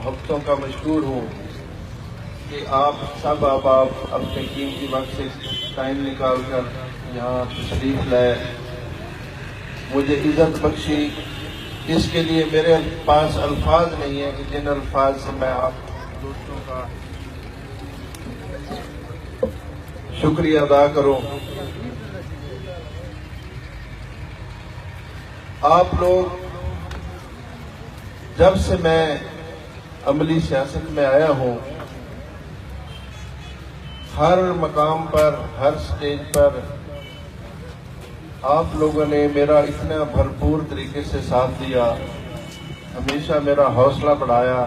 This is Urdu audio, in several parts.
محبتوں کا مشہور ہوں کہ آپ سب آپ اپنے قیمتی وقت سے ٹائم نکال کر یہاں تشریف لائے، مجھے عزت بخشی، اس کے لیے میرے پاس الفاظ نہیں ہے کہ جن الفاظ سے میں آپ دوستوں کا شکریہ ادا کروں۔ آپ لوگ جب سے میں عملی سیاست میں آیا ہوں، ہر مقام پر، ہر سٹیج پر آپ لوگوں نے میرا اتنا بھرپور طریقے سے ساتھ دیا، ہمیشہ میرا حوصلہ بڑھایا،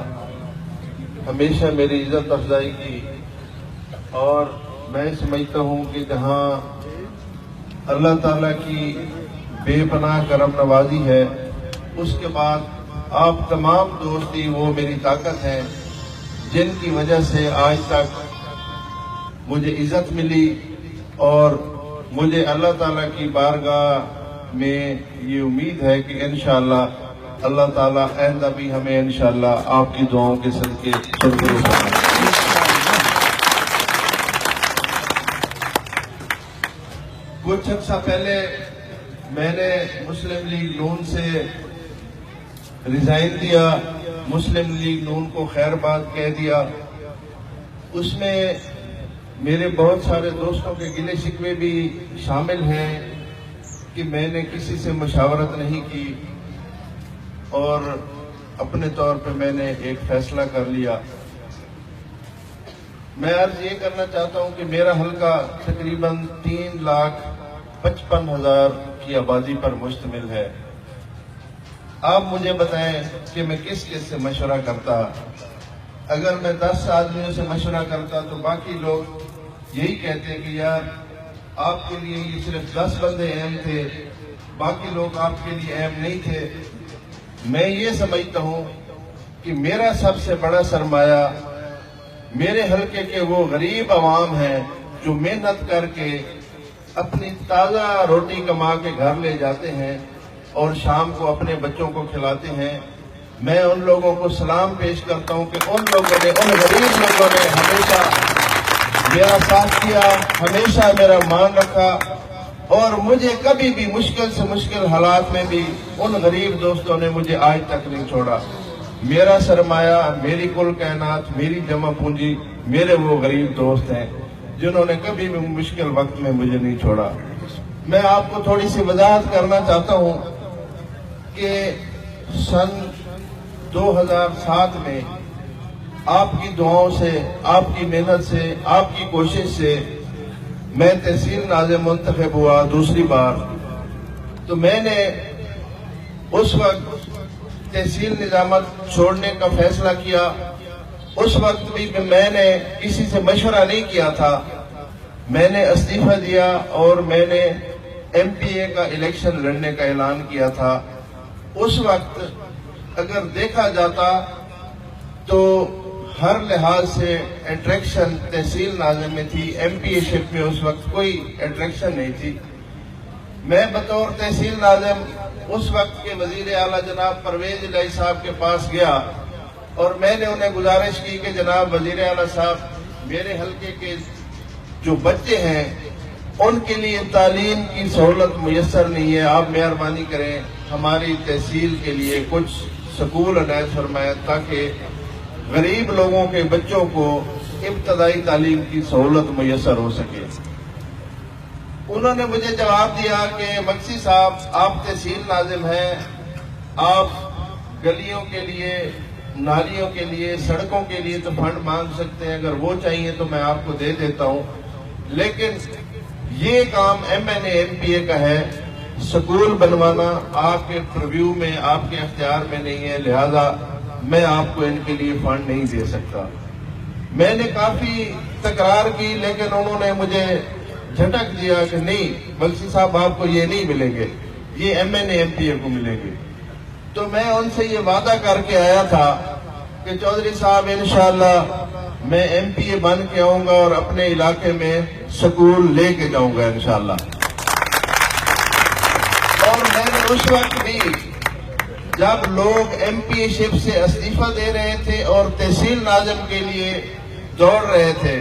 ہمیشہ میری عزت افزائی کی، اور میں سمجھتا ہوں کہ جہاں اللہ تعالیٰ کی بے پناہ کرم نوازی ہے، اس کے بعد آپ تمام دوست ہی وہ میری طاقت ہیں جن کی وجہ سے آج تک مجھے عزت ملی، اور مجھے اللہ تعالیٰ کی بارگاہ میں یہ امید ہے کہ انشاءاللہ اللہ تعالیٰ آئندہ بھی ہمیں انشاءاللہ آپ کی دعاؤں کے صدقے کچھ عرصہ پہلے میں نے مسلم لیگ نون سے ریزائن دیا، مسلم لیگ نون کو خیر بات کہہ دیا۔ اس میں میرے بہت سارے دوستوں کے گلے شکوے بھی شامل ہیں کہ میں نے کسی سے مشاورت نہیں کی، اور اپنے طور پہ میں نے ایک فیصلہ کر لیا۔ میں عرض یہ کرنا چاہتا ہوں کہ میرا حلقہ تقریباً 3,55,000 کی آبادی پر مشتمل ہے۔ آپ مجھے بتائیں کہ میں کس سے مشورہ کرتا۔ اگر میں 10 آدمیوں سے مشورہ کرتا تو باقی لوگ یہی کہتے کہ یار آپ کے لیے یہ صرف 10 بندے اہم تھے، باقی لوگ آپ کے لیے اہم نہیں تھے۔ میں یہ سمجھتا ہوں کہ میرا سب سے بڑا سرمایہ میرے حلقے کے وہ غریب عوام ہیں جو محنت کر کے اپنی تازہ روٹی کما کے گھر لے جاتے ہیں اور شام کو اپنے بچوں کو کھلاتے ہیں۔ میں ان لوگوں کو سلام پیش کرتا ہوں کہ ان لوگوں نے، ان غریب لوگوں نے ہمیشہ میرا ساتھ کیا، ہمیشہ میرا مان رکھا، اور مجھے کبھی بھی مشکل سے مشکل حالات میں بھی ان غریب دوستوں نے مجھے آج تک نہیں چھوڑا۔ میرا سرمایہ، میری کل کائنات، میری جمع پونجی میرے وہ غریب دوست ہیں جنہوں نے کبھی بھی مشکل وقت میں مجھے نہیں چھوڑا۔ میں آپ کو تھوڑی سی وضاحت کرنا چاہتا ہوں کہ سن 2007 میں آپ کی دعاؤں سے، آپ کی محنت سے، آپ کی کوشش سے میں تحصیل ناظم منتخب ہوا دوسری بار۔ تو میں نے اس وقت تحصیل نظامت چھوڑنے کا فیصلہ کیا۔ اس وقت بھی میں نے کسی سے مشورہ نہیں کیا تھا، میں نے استعفیٰ دیا اور میں نے ایم پی اے کا الیکشن لڑنے کا اعلان کیا تھا۔ اس وقت اگر دیکھا جاتا تو ہر لحاظ سے اٹریکشن تحصیل ناظم میں تھی، ایم پی اے شپ میں اس وقت کوئی اٹریکشن نہیں تھی۔ میں بطور تحصیل ناظم اس وقت کے وزیر اعلیٰ جناب پرویز الہی صاحب کے پاس گیا، اور میں نے انہیں گزارش کی کہ جناب وزیر اعلیٰ صاحب، میرے حلقے کے جو بچے ہیں ان کے لیے تعلیم کی سہولت میسر نہیں ہے، آپ مہربانی کریں ہماری تحصیل کے لیے کچھ سکول عنایت فرمائیں تاکہ غریب لوگوں کے بچوں کو ابتدائی تعلیم کی سہولت میسر ہو سکے۔ انہوں نے مجھے جواب دیا کہ مکسی صاحب، آپ تحصیل ناظم ہیں، آپ گلیوں کے لیے، نالیوں کے لیے، سڑکوں کے لیے تو فنڈ مانگ سکتے ہیں، اگر وہ چاہیے تو میں آپ کو دے دیتا ہوں، لیکن یہ کام M N A M P A کا ہے، سکول بنوانا آپ کے پرویو میں، آپ کے اختیار میں نہیں ہے، لہذا میں آپ کو ان کے لیے فنڈ نہیں دے سکتا۔ میں نے کافی تکرار کی، لیکن انہوں نے مجھے جھٹک دیا کہ نہیں مکسی صاحب، آپ کو یہ نہیں ملیں گے، یہ M N A M P A کو ملیں گے۔ تو میں ان سے یہ وعدہ کر کے آیا تھا کہ چودھری صاحب انشاءاللہ میں ایم پی اے بن کے آؤں گا اور اپنے علاقے میں سکول لے کے جاؤں گا انشاءاللہ۔ اور میں نے اس وقت بھی جب لوگ ایم پی شپ سے استعفی دے رہے تھے اور تحصیل ناظم کے لیے دوڑ رہے تھے،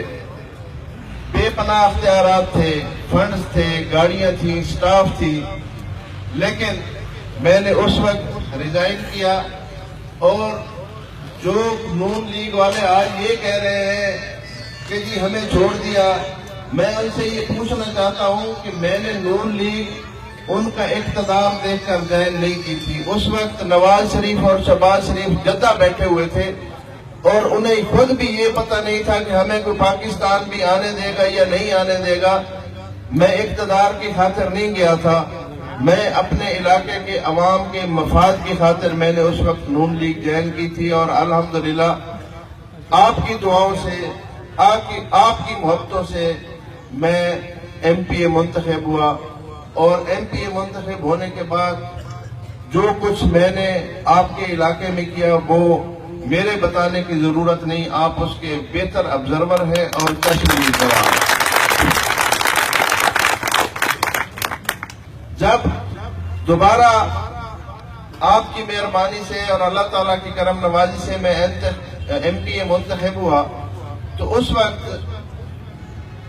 بے پناہ اختیارات تھے، فنڈز تھے، گاڑیاں تھیں، سٹاف تھی، لیکن میں نے اس وقت ریزائن کیا. اور جو نون لیگ والے آج یہ کہہ رہے ہیں کہ جی ہمیں چھوڑ دیا، میں ان سے یہ پوچھنا چاہتا ہوں کہ میں نے نون لیگ ان کا اقتدار دیکھ کر جوائن نہیں کی تھی. اس وقت نواز شریف اور شہباز شریف جدہ بیٹھے ہوئے تھے اور انہیں خود بھی یہ پتہ نہیں تھا کہ ہمیں کوئی پاکستان بھی آنے دے گا یا نہیں آنے دے گا. میں اقتدار کی خاطر نہیں گیا تھا، میں اپنے علاقے کے عوام کے مفاد کی خاطر میں نے اس وقت نون لیگ جوائن کی تھی. اور الحمدللہ آپ کی دعاؤں سے، آپ کی محبتوں سے میں ایم پی اے منتخب ہوا. اور ایم پی اے منتخب ہونے کے بعد جو کچھ میں نے آپ کے علاقے میں کیا وہ میرے بتانے کی ضرورت نہیں، آپ اس کے بہتر آبزرور ہیں اور تشریح گواہ. جب دوبارہ آپ کی مہربانی سے اور اللہ تعالیٰ کی کرم نوازی سے میں ایم پی اے منتخب ہوا تو اس وقت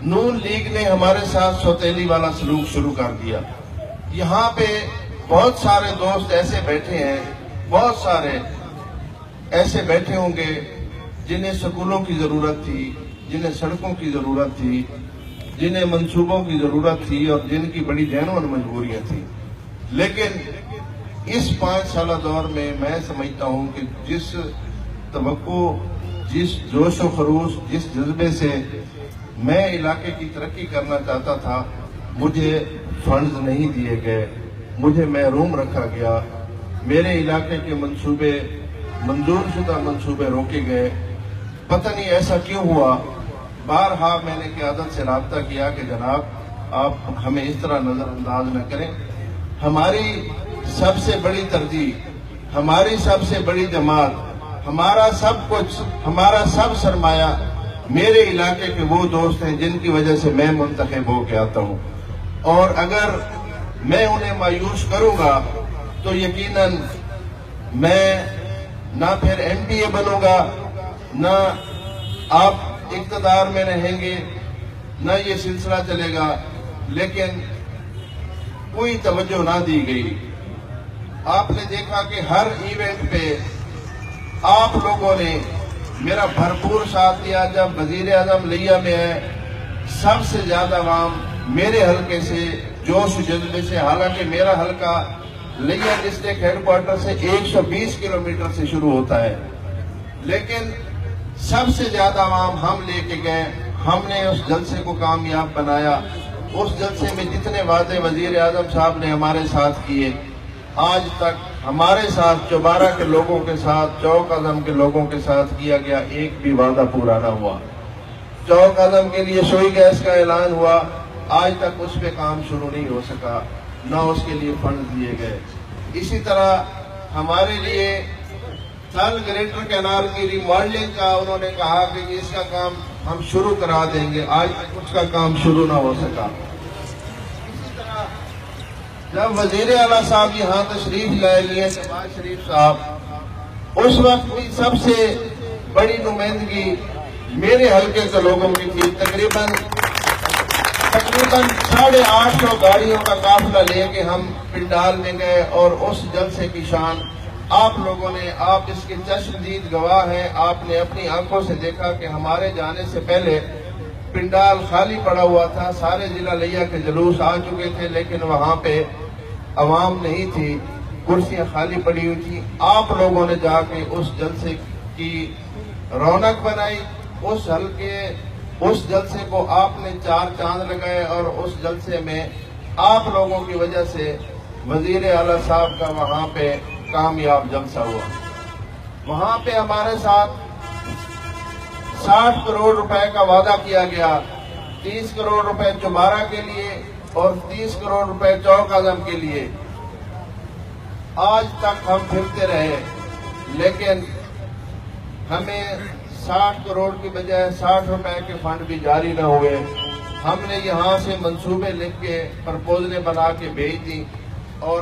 نون لیگ نے ہمارے ساتھ سوتیلی والا سلوک شروع کر دیا. یہاں پہ بہت سارے دوست ایسے بیٹھے ہیں، بہت سارے ایسے بیٹھے ہوں گے جنہیں سکولوں کی ضرورت تھی، جنہیں سڑکوں کی ضرورت تھی، جنہیں منصوبوں کی ضرورت تھی اور جن کی بڑی جینون مجبوریاں تھیں. لیکن اس 5 سالہ دور میں سمجھتا ہوں کہ جس توقع، جس جوش و خروش، جس جذبے سے میں علاقے کی ترقی کرنا چاہتا تھا، مجھے فنڈز نہیں دیے گئے، مجھے محروم رکھا گیا. میرے علاقے کے منصوبے، منظور شدہ منصوبے روکے گئے. پتہ نہیں ایسا کیوں ہوا. بارہا میں نے قیادت سے رابطہ کیا کہ جناب آپ ہمیں اس طرح نظر انداز نہ کریں. ہماری سب سے بڑی ترجیح، ہماری سب سے بڑی جماعت، ہمارا سب کچھ، ہمارا سب سرمایہ میرے علاقے کے وہ دوست ہیں جن کی وجہ سے میں منتخب ہو کے آتا ہوں. اور اگر میں انہیں مایوس کروں گا تو یقیناً میں نہ پھر ایم پی اے بنوں گا، نہ آپ اقتدار میں رہیں گے، نہ یہ سلسلہ چلے گا. لیکن کوئی توجہ نہ دی گئی. آپ نے دیکھا کہ ہر ایونٹ پہ آپ لوگوں نے میرا بھرپور ساتھ دیا. جب وزیر اعظم لیا میں ہے، سب سے زیادہ عوام میرے حلقے سے جوش و جذبے سے، حالانکہ میرا حلقہ لیا ڈسٹرکٹ ہیڈ کوارٹر سے 120 کلومیٹر سے شروع ہوتا ہے، لیکن سب سے زیادہ عوام ہم لے کے گئے. ہم نے اس جلسے کو کامیاب بنایا. اس جلسے میں جتنے وعدے وزیر اعظم صاحب نے ہمارے ساتھ کیے، آج تک ہمارے ساتھ چوبارہ کے لوگوں کے ساتھ، چوک اعظم کے لوگوں کے ساتھ کیا گیا ایک بھی وعدہ پورا نہ ہوا. چوک اعظم کے لیے سوئی گیس کا اعلان ہوا، آج تک اس پہ کام شروع نہیں ہو سکا، نہ اس کے لیے فنڈ دیے گئے. اسی طرح ہمارے لیے تھل گریٹر کینال کی ریماڈلنگ کا انہوں نے کہا کہ اس کا کام ہم شروع کرا دیں گے، آج تک اس کا کام شروع نہ ہو سکا. اسی طرح جب وزیر اعلیٰ صاحب یہاں تشریف لائے لیے شہباز شریف صاحب، اس وقت بھی سب سے بڑی نمائندگی میرے حلقے کے لوگوں کی تھی. تقریباً 850 گاڑیوں کا قافلہ لے کے ہم پنڈال میں گئے اور اس جلسے کی شان آپ لوگوں نے، آپ اس کے چشمدید گواہ ہیں. آپ نے اپنی آنکھوں سے دیکھا کہ ہمارے جانے سے پہلے پنڈال خالی پڑا ہوا تھا. سارے ضلع لیا کے جلوس آ چکے تھے لیکن وہاں پہ عوام نہیں تھی، کرسیاں خالی پڑی ہوئی تھی. آپ لوگوں نے جا کے اس جلسے کی رونق بنائی. اس جلسے کو آپ نے 4 چاند لگائے اور اس جلسے میں آپ لوگوں کی وجہ سے وزیر اعلیٰ صاحب کا وہاں پہ کامیاب جلسہ ہوا. وہاں پہ ہمارے ساتھ 60 کروڑ روپے کا وعدہ کیا گیا، 30 کروڑ روپے چوبارہ کے لیے اور 30 کروڑ روپے چوک اعظم کے لیے. آج تک ہم پھرتے رہے لیکن ہمیں 60 کروڑ کی بجائے 60 روپے کے فنڈ بھی جاری نہ ہوئے. ہم نے یہاں سے منصوبے لکھ کے پرپوزلیں بنا کے بھیج دی اور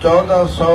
1400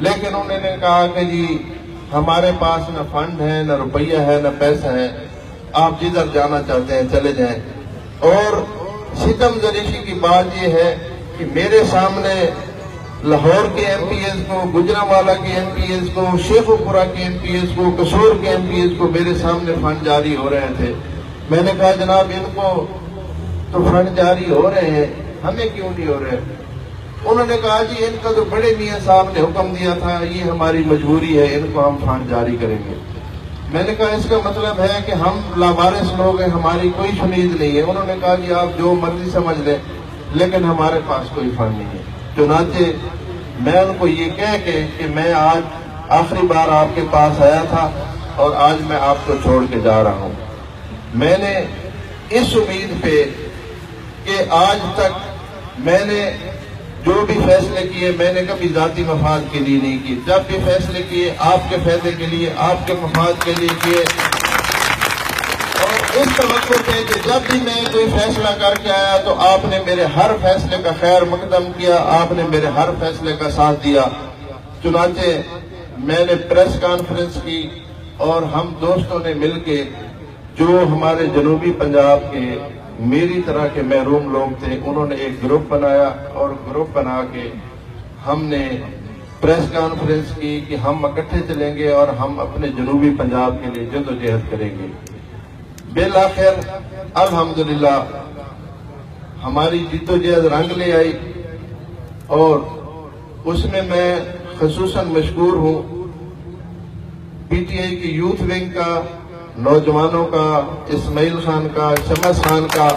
لیکن انہوں نے کہا کہ جی ہمارے پاس نہ فنڈ ہے، نہ روپیہ ہے، نہ پیسہ ہے، آپ جدھر جانا چاہتے ہیں چلے جائیں۔ اور ستم زریشی کی بات یہ ہے کہ میرے سامنے لاہور کے ایم پی ایز کو، گجرانوالہ کے ایم پی ایز کو، شیخو پورہ کے ایم پی ایز کو، قصور کے ایم پی ایز کو میرے سامنے فنڈ جاری ہو رہے تھے۔ میں نے کہا جناب ان کو تو فنڈ جاری ہو رہے ہیں، ہمیں کیوں نہیں ہو رہے؟ انہوں نے کہا جی ان کا تو بڑے میاں صاحب نے حکم دیا تھا، یہ ہماری مجبوری ہے، ان کو ہم فنڈ جاری کریں گے۔ میں نے کہا اس کا مطلب ہے کہ ہم لاوارث لوگ ہیں، ہماری کوئی شنید نہیں ہے۔ انہوں نے کہا جی آپ جو مرضی سمجھ لیں لیکن ہمارے پاس کوئی فنڈ نہیں ہے۔ چنانچہ میں ان کو یہ کہہ کے کہ میں آج آخری بار آپ کے پاس آیا تھا اور آج میں آپ کو چھوڑ کے جا رہا ہوں، میں نے اس امید پہ کہ آج تک میں نے جو بھی فیصلے کیے میں نے کبھی ذاتی مفاد کے لیے نہیں کیے، جب بھی فیصلے کیے آپ کے فائدے کے لیے، آپ کے مفاد کے لیے کیے، اور اس توقع تھے کہ جب بھی میں کوئی فیصلہ کر کے آیا تو آپ نے میرے ہر فیصلے کا خیر مقدم کیا، آپ نے میرے ہر فیصلے کا ساتھ دیا۔ چنانچہ میں نے پریس کانفرنس کی اور ہم دوستوں نے مل کے، جو ہمارے جنوبی پنجاب کے میری طرح کے محروم لوگ تھے، انہوں نے ایک گروپ بنایا اور گروپ بنا کے ہم نے پریس کانفرنس کی کہ ہم اکٹھے چلیں گے اور ہم اپنے جنوبی پنجاب کے لیے جدوجہد کریں گے۔ بالآخر الحمدللہ ہماری جدوجہد رنگ لے آئی، اور اس میں میں خصوصاً مشکور ہوں پی ٹی آئی کی یوتھ ونگ کا، نوجوانوں کا، اسماعیل خان کا، شمس خان کا،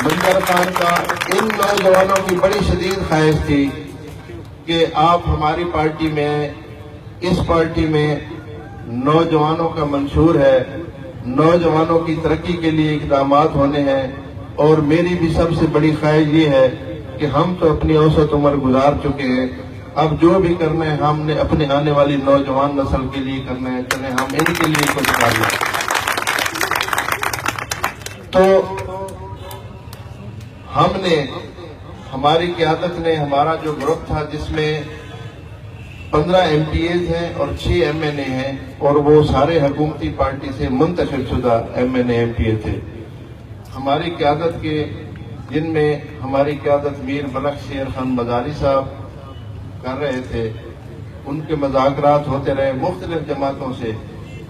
منظر خان کا۔ ان نوجوانوں کی بڑی شدید خواہش تھی کہ آپ ہماری پارٹی میں آئیں۔ اس پارٹی میں نوجوانوں کا منشور ہے، نوجوانوں کی ترقی کے لیے اقدامات ہونے ہیں، اور میری بھی سب سے بڑی خواہش یہ ہے کہ ہم تو اپنی اوسط عمر گزار چکے ہیں، اب جو بھی کرنا ہے ہم نے اپنے آنے والی نوجوان نسل کے لیے کرنا ہے، چلیں ہم ان کے لیے کچھ کر لیں۔ تو ہم نے، ہماری قیادت نے، ہمارا جو گروپ تھا جس میں 15 ایم پی ایز ہیں اور 6 ایم این اے ہیں، اور وہ سارے حکومتی پارٹی سے منتخب شدہ M N A M P A تھے، ہماری قیادت کے، جن میں ہماری قیادت میر بلخ شیر خان مزاری صاحب کر رہے تھے، ان کے مذاکرات ہوتے رہے مختلف جماعتوں سے،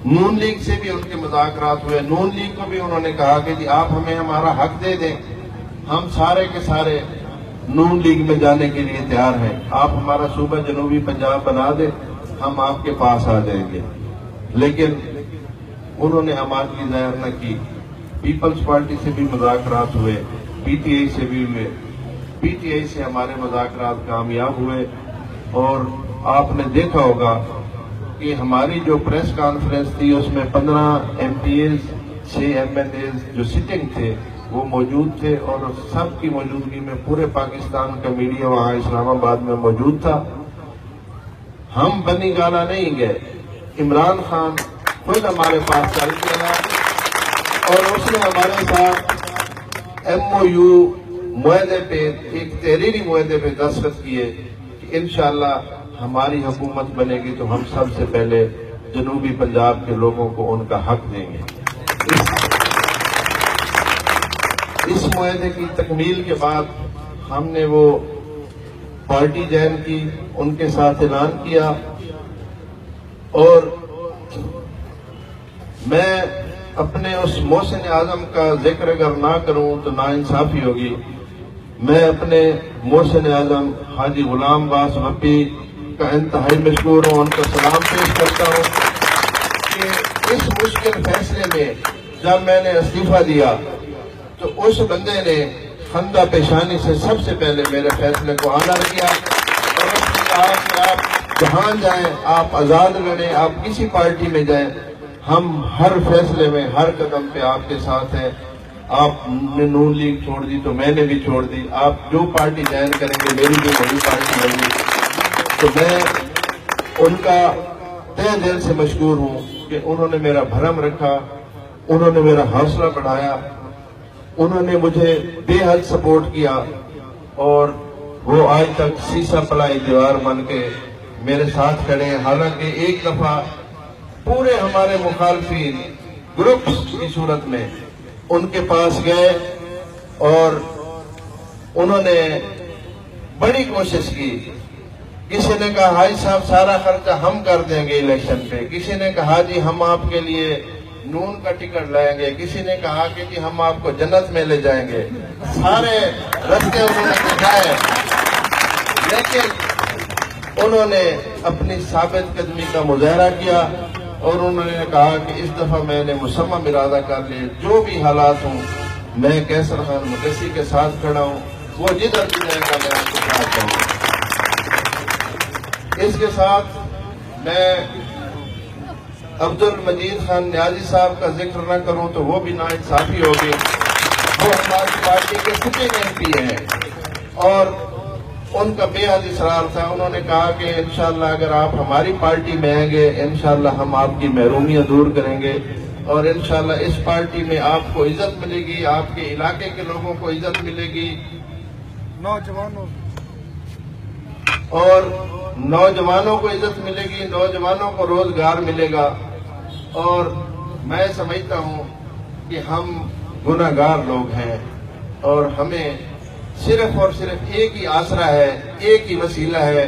نون لیگ سے بھی ان کے مذاکرات ہوئے۔ نون لیگ کو بھی انہوں نے کہا کہ جی آپ ہمیں ہمارا حق دے دیں، ہم سارے کے سارے نون لیگ میں جانے کے لیے تیار ہیں، آپ ہمارا صوبہ جنوبی پنجاب بنا دیں، ہم آپ کے پاس آ جائیں گے۔ لیکن انہوں نے آمادگی ظاہر نہ کی۔ پیپلز پارٹی سے بھی مذاکرات ہوئے، پی ٹی آئی سے بھی ہوئے، پی ٹی آئی سے ہمارے مذاکرات کامیاب ہوئے، اور آپ نے دیکھا ہوگا کہ ہماری جو پریس کانفرنس تھی اس میں 15 MPs, 6 MNAs جو سٹنگ تھے وہ موجود تھے، اور سب کی موجودگی میں پورے پاکستان کا میڈیا وہاں اسلام آباد میں موجود تھا۔ ہم بنی گالا نہیں گئے، عمران خان خود ہمارے پاس چل کے آیا اور اس نے ہمارے ساتھ ایم او یو معاہدے پہ، ایک تحریری معاہدے پہ دستخط کیے کہ انشاءاللہ ہماری حکومت بنے گی تو ہم سب سے پہلے جنوبی پنجاب کے لوگوں کو ان کا حق دیں گے۔ اس معاہدے کی تکمیل کے بعد ہم نے وہ پارٹی جوائن کی، ان کے ساتھ اعلان کیا، اور میں اپنے اس محسن اعظم کا ذکر اگر نہ کروں تو ناانصافی ہوگی۔ میں اپنے محسن اعظم حاجی غلام باس بپی کا انتہائی مشکور ہوں، ان کا سلام پیش کرتا ہوں کہ اس مشکل فیصلے میں جب میں نے استعفیٰ دیا تو اس بندے نے خندہ پیشانی سے سب سے پہلے میرے فیصلے کو آنر کیا، اور اس نے کہا کہ آپ جہاں جائیں، آپ آزاد لڑیں، آپ کسی پارٹی میں جائیں، ہم ہر فیصلے میں، ہر قدم پہ آپ کے ساتھ ہیں۔ آپ نے نون لیگ چھوڑ دی تو میں نے بھی چھوڑ دی، آپ جو پارٹی جوائن کریں گے میری بھی وہی پارٹی ہوگی۔ تو میں ان کا تہ دل سے مشکور ہوں کہ انہوں نے میرا بھرم رکھا، انہوں نے میرا حوصلہ بڑھایا، انہوں نے مجھے بے حد سپورٹ کیا، اور وہ آج تک سیسا پلائی دیوار بن کے میرے ساتھ کھڑے ہیں. حالانکہ ایک دفعہ پورے ہمارے مخالفین گروپس کی صورت میں ان کے پاس گئے اور انہوں نے بڑی کوشش کی. کسی نے کہا حاجی صاحب سارا خرچہ ہم کر دیں گے الیکشن پہ, کسی نے کہا جی ہم آپ کے لیے نون کا ٹکٹ لائیں گے, کسی نے کہا کہ جی ہم آپ کو جنت میں لے جائیں گے. سارے رستے انہوں نے دکھائے, لیکن انہوں نے اپنی ثابت قدمی کا مظاہرہ کیا اور انہوں نے کہا کہ اس دفعہ میں نے مصمم ارادہ کر لیا, جو بھی حالات ہوں میں قیصر خان مقدسی کے ساتھ کھڑا ہوں, وہ جدھر بھی جائے گا میں اس کے ساتھ جاؤں گا. اس کے ساتھ میں عبد المجید خان نیازی صاحب کا ذکر نہ کروں تو وہ بھی ناانصافی ہوگی. وہ ہماری پارٹی کے سٹنگ ایم پی ہیں اور ان کا بے حد اصرار تھا. انہوں نے کہا کہ انشاءاللہ اگر آپ ہماری پارٹی میں آئیں گے انشاءاللہ ہم آپ کی محرومیاں دور کریں گے اور انشاءاللہ اس پارٹی میں آپ کو عزت ملے گی, آپ کے علاقے کے لوگوں کو عزت ملے گی اور نوجوانوں کو عزت ملے گی, نوجوانوں کو روزگار ملے گا. اور میں سمجھتا ہوں کہ ہم گناہگار لوگ ہیں اور ہمیں صرف اور صرف ایک ہی آسرا ہے, ایک ہی وسیلہ ہے.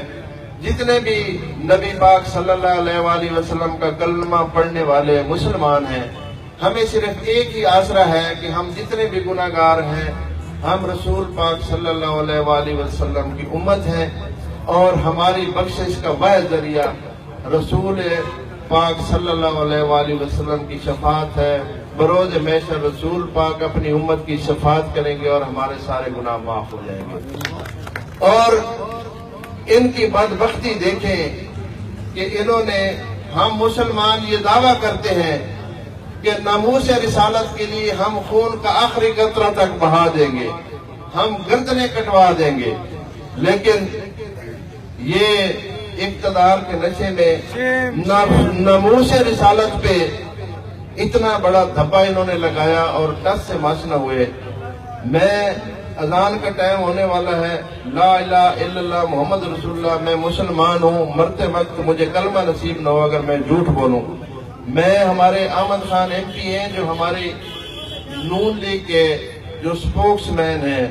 جتنے بھی نبی پاک صلی اللہ علیہ وآلہ وسلم کا کلمہ پڑھنے والے مسلمان ہیں, ہمیں صرف ایک ہی آسرا ہے کہ ہم جتنے بھی گناہگار ہیں ہم رسول پاک صلی اللہ علیہ وآلہ وسلم کی امت ہیں اور ہماری بخشش کا واحد ذریعہ رسول پاک صلی اللہ علیہ وآلہ وسلم کی شفاعت ہے. بروز محشر رسول پاک اپنی امت کی شفاعت کریں گے اور ہمارے سارے گناہ معاف ہو جائیں گے. اور ان کی بدبختی دیکھیں کہ انہوں نے, ہم مسلمان یہ دعویٰ کرتے ہیں کہ ناموس رسالت کے لیے ہم خون کا آخری قطرہ تک بہا دیں گے, ہم گردنیں کٹوا دیں گے, لیکن یہ اقتدار کے نشے میں ناموس رسالت پہ اتنا بڑا دھبا انہوں نے لگایا اور ٹس سے مس نہ ہوئے. میں اذان کا ٹائم ہونے والا ہے, لا الہ الا اللہ محمد رسول اللہ, میں مسلمان ہوں, مرتے وقت مجھے کلمہ نصیب نہ ہو اگر میں جھوٹ بولوں. میں ہمارے احمد خان ایم پی ہیں جو ہماری نون لیگ کے جو سپوکس مین ہیں,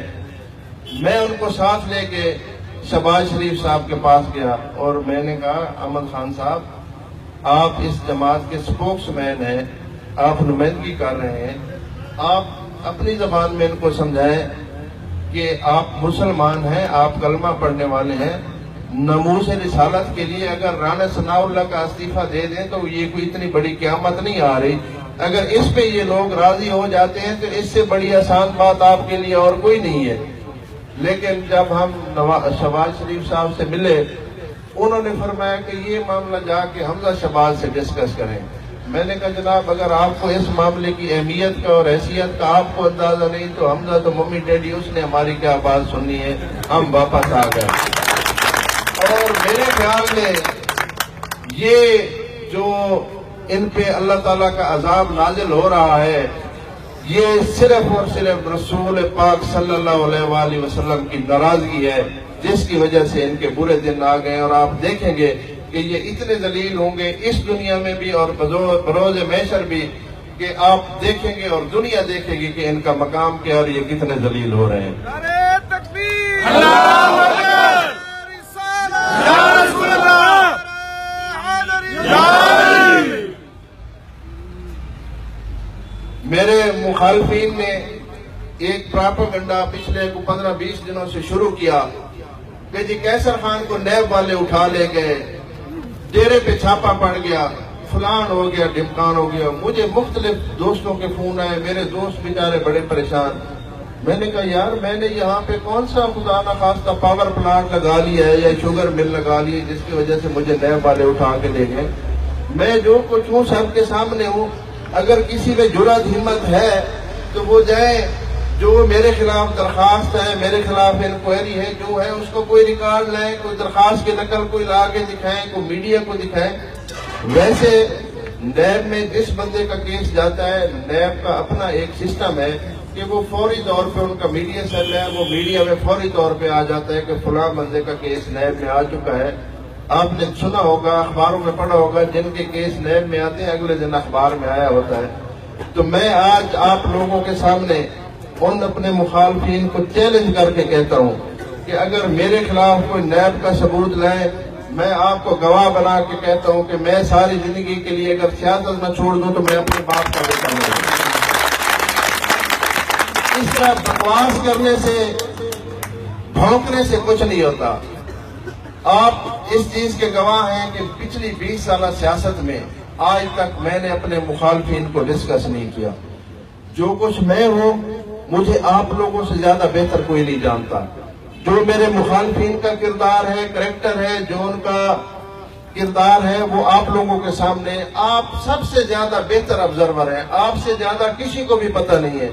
میں ان کو ساتھ لے کے شہباز شریف صاحب کے پاس گیا اور میں نے کہا احمد خان صاحب آپ اس جماعت کے سپوکس مین ہیں, آپ نمائندگی کر رہے ہیں, آپ اپنی زبان میں ان کو سمجھائیں کہ آپ مسلمان ہیں, آپ کلمہ پڑھنے والے ہیں, ناموس رسالت کے لیے اگر رانا ثناء اللہ کا استعفیٰ دے دیں تو یہ کوئی اتنی بڑی قیامت نہیں آ رہی. اگر اس پہ یہ لوگ راضی ہو جاتے ہیں تو اس سے بڑی آسان بات آپ کے لیے اور کوئی نہیں ہے. لیکن جب ہم شہباز شریف صاحب سے ملے انہوں نے فرمایا کہ یہ معاملہ جا کے حمزہ شہباز سے ڈسکس کریں. میں نے کہا جناب اگر آپ کو اس معاملے کی اہمیت کا اور حیثیت کا آپ کو اندازہ نہیں تو حمزہ تو ممی ڈیڈی اس نے ہماری کیا بات سننی ہے, ہم واپس آ گئے. اور میرے خیال میں یہ جو ان پہ اللہ تعالیٰ کا عذاب نازل ہو رہا ہے یہ صرف اور صرف رسول پاک صلی اللہ علیہ وآلہ وسلم کی ناراضگی ہے جس کی وجہ سے ان کے برے دن آ گئے. اور آپ دیکھیں گے کہ یہ اتنے ذلیل ہوں گے اس دنیا میں بھی اور بروز محشر بھی, کہ آپ دیکھیں گے اور دنیا دیکھے گی کہ ان کا مقام کیا اور یہ کتنے ذلیل ہو رہے ہیں. نعرہ تکبیر, اللہ اکبر, یا رسول اللہ, یا علی. میرے مخالفین نے ایک پراپیگنڈا پچھلے 15-20 دنوں سے شروع کیا کہ جی قیصر خان کو نیب والے اٹھا لے گئے, ڈیرے پہ چھاپا پڑ گیا, فلان ہو گیا, ڈمکان ہو گیا. مجھے مختلف دوستوں کے فون آئے, میرے دوست بیچارے بڑے پریشان. میں نے کہا یار میں نے یہاں پہ کون سا خدا نخواستہ پاور پلانٹ لگا لیا ہے یا شوگر مل لگا لی ہے جس کی وجہ سے مجھے نیب والے اٹھا کے لے گئے. میں جو کچھ ہوں سب کے سامنے ہوں, اگر کسی میں جرأت ہمت ہے تو وہ جائے, جو میرے خلاف درخواست ہے, میرے خلاف انکوائری ہے, جو ہے اس کو کوئی ریکارڈ لائیں, کوئی درخواست کی نقل کوئی لا کے دکھائیں, کوئی میڈیا کو دکھائیں. ویسے نیب میں جس بندے کا کیس جاتا ہے نیب کا اپنا ایک سسٹم ہے کہ وہ فوری طور پہ ان کا میڈیا سیل ہے, وہ میڈیا میں فوری طور پہ آ جاتا ہے کہ فلاں بندے کا کیس نیب میں آ چکا ہے. آپ نے سنا ہوگا، اخباروں میں پڑھا ہوگا، جن کے کیس نیب میں آتے ہیں اگلے دن اخبار میں آیا ہوتا ہے۔ تو میں آج آپ لوگوں کے سامنے ان اپنے مخالفین کو چیلنج کر کے کہتا ہوں کہ اگر میرے خلاف کوئی نیب کا ثبوت لائے، میں آپ کو گواہ بنا کے کہتا ہوں کہ میں ساری زندگی کے لیے اگر سیاست نہ چھوڑ دوں تو میں اپنے باپ کا بیٹا ہوں۔ اس طرح بکواس کرنے سے، بھونکنے سے کچھ نہیں ہوتا۔ آپ اس چیز کے گواہ ہیں کہ پچھلی 20 سالہ سیاست میں آج تک میں نے اپنے مخالفین کو ڈسکس نہیں کیا۔ جو کچھ میں ہوں، مجھے آپ لوگوں سے زیادہ بہتر کوئی نہیں جانتا۔ جو میرے مخالفین کا کردار ہے، کریکٹر ہے، جو ان کا کردار ہے، وہ آپ لوگوں کے سامنے، آپ سب سے زیادہ بہتر آبزرور ہیں۔ آپ سے زیادہ کسی کو بھی پتہ نہیں ہے،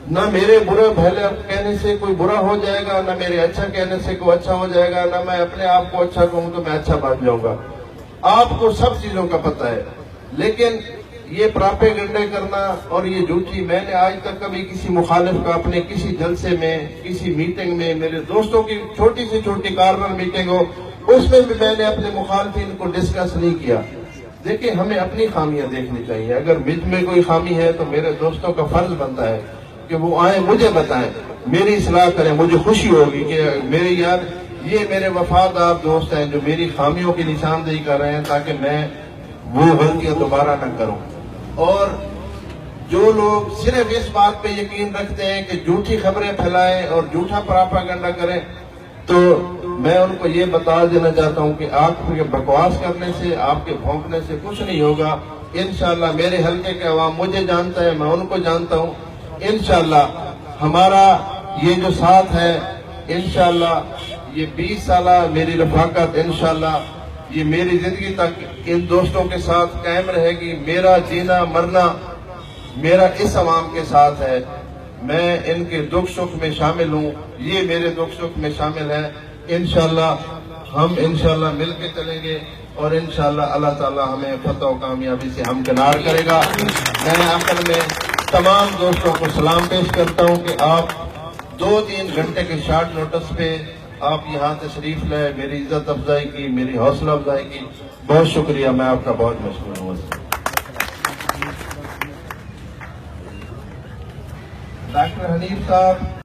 نہ میرے برے بھلے کہنے سے کوئی برا ہو جائے گا، نہ میرے اچھا کہنے سے کوئی اچھا ہو جائے گا، نہ میں اپنے آپ کو اچھا کہوں تو میں اچھا بن جاؤں گا۔ آپ کو سب چیزوں کا پتہ ہے، لیکن یہ پراپیگنڈے کرنا اور یہ جھوٹی، میں نے آج تک کبھی کسی مخالف کا اپنے کسی جلسے میں، کسی میٹنگ میں، میرے دوستوں کی چھوٹی سے چھوٹی کارنر میٹنگ ہو، اس میں بھی میں نے اپنے مخالفین کو ڈسکس نہیں کیا۔ دیکھیں، ہمیں اپنی خامیاں دیکھنی چاہیے۔ اگر مجھ میں کوئی خامی ہے تو میرے دوستوں کا فرض بنتا ہے کہ وہ آئیں، مجھے بتائیں، میری اصلاح کریں۔ مجھے خوشی ہوگی کہ میرے یہ میرے وفادار دوست ہیں جو میری خامیوں کی نشاندہی کر رہے ہیں تاکہ میں وہ غلطیاں دوبارہ نہ کروں۔ اور جو لوگ صرف اس بات پہ یقین رکھتے ہیں کہ جھوٹی خبریں پھیلائیں اور جھوٹا پراپاگنڈا کریں، تو میں ان کو یہ بتا دینا چاہتا ہوں کہ آپ کے بکواس کرنے سے، آپ کے بھونکنے سے کچھ نہیں ہوگا۔ انشاءاللہ میرے حلقے کے عوام مجھے جانتا ہے، میں ان کو جانتا ہوں۔ انشاءاللہ ہمارا یہ جو ساتھ ہے، انشاءاللہ یہ 20 سالہ میری رفاقت، انشاءاللہ یہ میری زندگی تک ان دوستوں کے ساتھ قائم رہے گی۔ میرا جینا مرنا میرا اس عوام کے ساتھ ہے۔ میں ان کے دکھ سکھ میں شامل ہوں، یہ میرے دکھ سکھ میں شامل ہے۔ انشاءاللہ ہم انشاءاللہ مل کے چلیں گے اور انشاءاللہ اللہ تعالی ہمیں فتح و کامیابی سے ہمکنار کرے گا۔ میں آخر میں تمام دوستوں کو سلام پیش کرتا ہوں کہ آپ 2-3 گھنٹے کے شارٹ نوٹس پہ آپ یہاں تشریف لائے، میری عزت افزائی کی، میری حوصلہ افزائی کی۔ بہت شکریہ، میں آپ کا بہت مشکور ہوں۔ ڈاکٹر حنیف صاحب